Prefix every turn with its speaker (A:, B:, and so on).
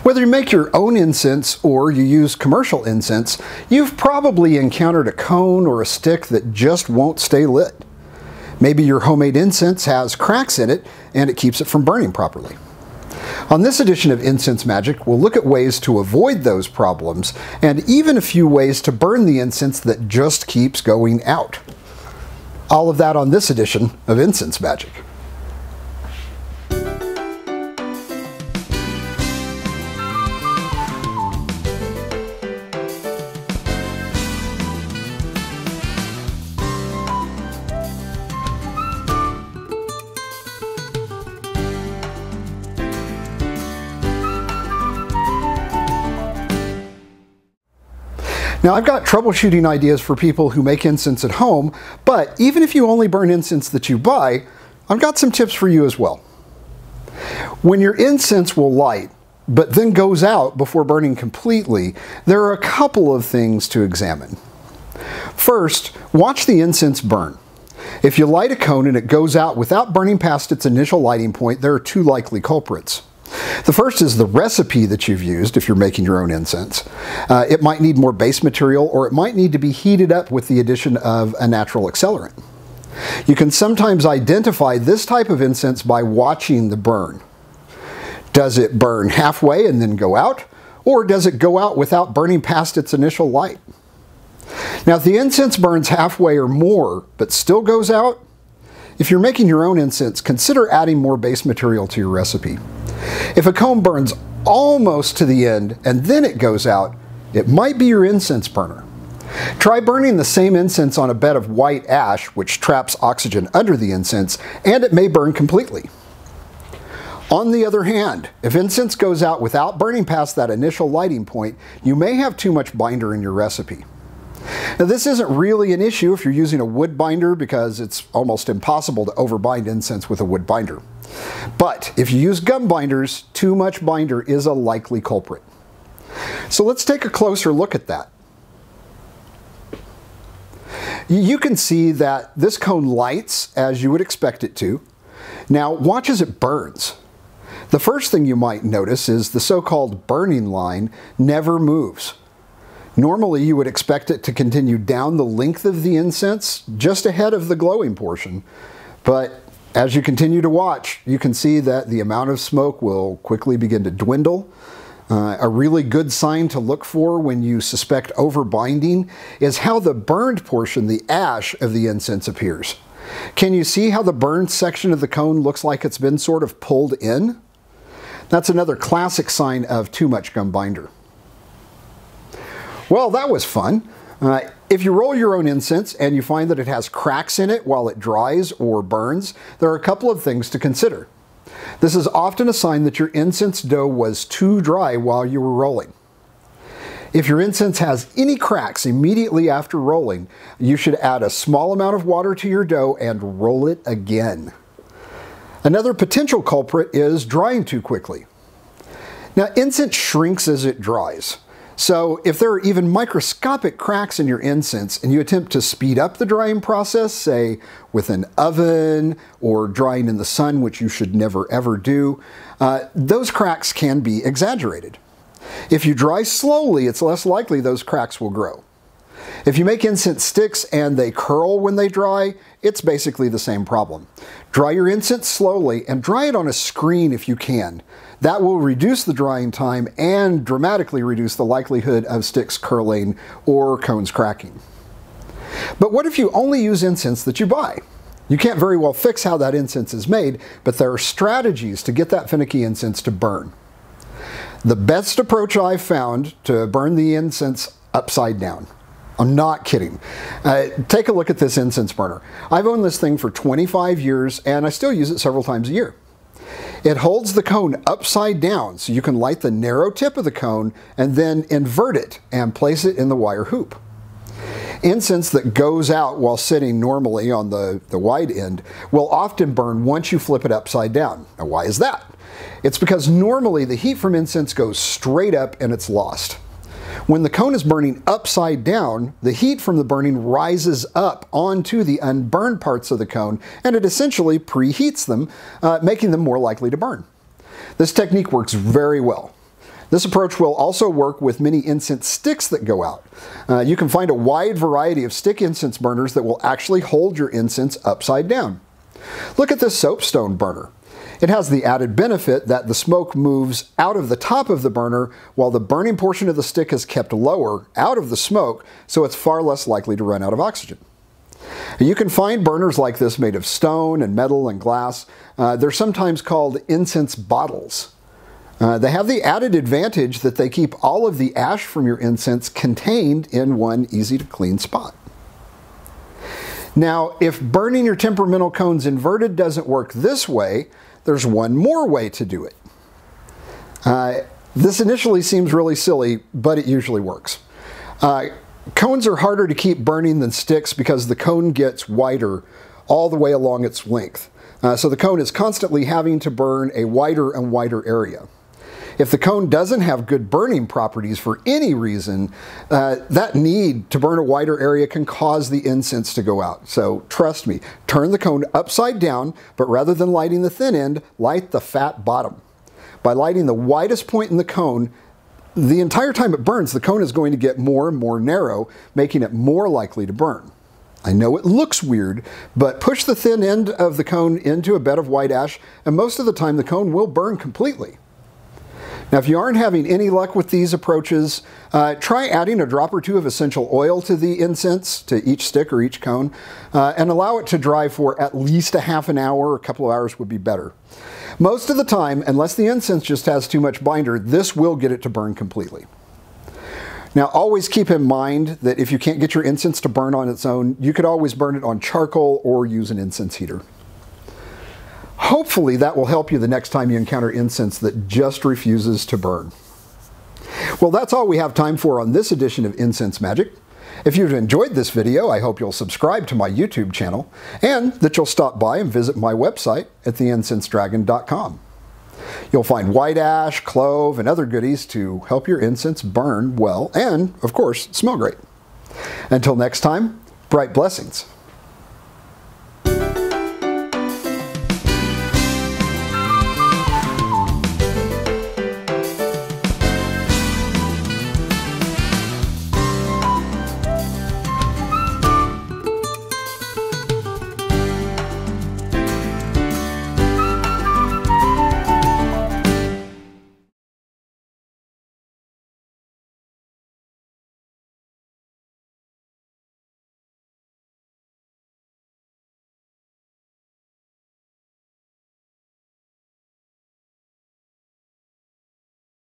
A: Whether you make your own incense or you use commercial incense, you've probably encountered a cone or a stick that just won't stay lit. Maybe your homemade incense has cracks in it and it keeps it from burning properly. On this edition of Incense Magick, we'll look at ways to avoid those problems and even a few ways to burn the incense that just keeps going out. All of that on this edition of Incense Magick. Now, I've got troubleshooting ideas for people who make incense at home, but even if you only burn incense that you buy, I've got some tips for you as well. When your incense will light, but then goes out before burning completely, there are a couple of things to examine. First, watch the incense burn. If you light a cone and it goes out without burning past its initial lighting point, there are two likely culprits. The first is the recipe that you've used if you're making your own incense. It might need more base material, or it might need to be heated up with the addition of a natural accelerant. You can sometimes identify this type of incense by watching the burn. Does it burn halfway and then go out, or does it go out without burning past its initial light? Now, if the incense burns halfway or more, but still goes out, if you're making your own incense, consider adding more base material to your recipe. If a cone burns almost to the end and then it goes out, it might be your incense burner. Try burning the same incense on a bed of white ash, which traps oxygen under the incense, and it may burn completely. On the other hand, if incense goes out without burning past that initial lighting point, you may have too much binder in your recipe. Now, this isn't really an issue if you're using a wood binder, because it's almost impossible to overbind incense with a wood binder. But if you use gum binders, too much binder is a likely culprit. So let's take a closer look at that. You can see that this cone lights as you would expect it to. Now watch as it burns. The first thing you might notice is the so-called burning line never moves. Normally you would expect it to continue down the length of the incense, just ahead of the glowing portion, but as you continue to watch, you can see that the amount of smoke will quickly begin to dwindle. A really good sign to look for when you suspect overbinding is how the burned portion, the ash of the incense, appears. Can you see how the burned section of the cone looks like it's been sort of pulled in? That's another classic sign of too much gum binder. Well, that was fun. If you roll your own incense and you find that it has cracks in it while it dries or burns, there are a couple of things to consider. This is often a sign that your incense dough was too dry while you were rolling. If your incense has any cracks immediately after rolling, you should add a small amount of water to your dough and roll it again. Another potential culprit is drying too quickly. Now, incense shrinks as it dries. So if there are even microscopic cracks in your incense and you attempt to speed up the drying process, say with an oven or drying in the sun, which you should never ever do, those cracks can be exaggerated. If you dry slowly, it's less likely those cracks will grow. If you make incense sticks and they curl when they dry, it's basically the same problem. Dry your incense slowly and dry it on a screen if you can. That will reduce the drying time and dramatically reduce the likelihood of sticks curling or cones cracking. But what if you only use incense that you buy? You can't very well fix how that incense is made, but there are strategies to get that finicky incense to burn. The best approach I've found to burn the incense upside down. I'm not kidding. Take a look at this incense burner. I've owned this thing for 25 years and I still use it several times a year. It holds the cone upside down so you can light the narrow tip of the cone and then invert it and place it in the wire hoop. Incense that goes out while sitting normally on the wide end will often burn once you flip it upside down. Now, why is that? It's because normally the heat from incense goes straight up and it's lost. When the cone is burning upside down, the heat from the burning rises up onto the unburned parts of the cone, and it essentially preheats them, making them more likely to burn. This technique works very well. This approach will also work with many incense sticks that go out. You can find a wide variety of stick incense burners that will actually hold your incense upside down. Look at this soapstone burner. It has the added benefit that the smoke moves out of the top of the burner while the burning portion of the stick is kept lower, out of the smoke, so it's far less likely to run out of oxygen. You can find burners like this made of stone and metal and glass. They're sometimes called incense bottles. They have the added advantage that they keep all of the ash from your incense contained in one easy-to-clean spot. Now, if burning your temperamental cones inverted doesn't work this way, there's one more way to do it. This initially seems really silly, but it usually works. Cones are harder to keep burning than sticks because the cone gets wider all the way along its length. So the cone is constantly having to burn a wider and wider area. If the cone doesn't have good burning properties for any reason, that need to burn a wider area can cause the incense to go out. So trust me, turn the cone upside down, but rather than lighting the thin end, light the fat bottom. By lighting the widest point in the cone, the entire time it burns, the cone is going to get more and more narrow, making it more likely to burn. I know it looks weird, but push the thin end of the cone into a bed of white ash, and most of the time the cone will burn completely. Now, if you aren't having any luck with these approaches, try adding a drop or two of essential oil to the incense, to each stick or each cone, and allow it to dry for at least a half an hour. A couple of hours would be better. Most of the time, unless the incense just has too much binder, this will get it to burn completely. Now, always keep in mind that if you can't get your incense to burn on its own, you could always burn it on charcoal or use an incense heater. Hopefully that will help you the next time you encounter incense that just refuses to burn. Well, that's all we have time for on this edition of Incense Magic. If you've enjoyed this video, I hope you'll subscribe to my YouTube channel and that you'll stop by and visit my website at theincensedragon.com. You'll find white ash, clove, and other goodies to help your incense burn well and, of course, smell great. Until next time, bright blessings.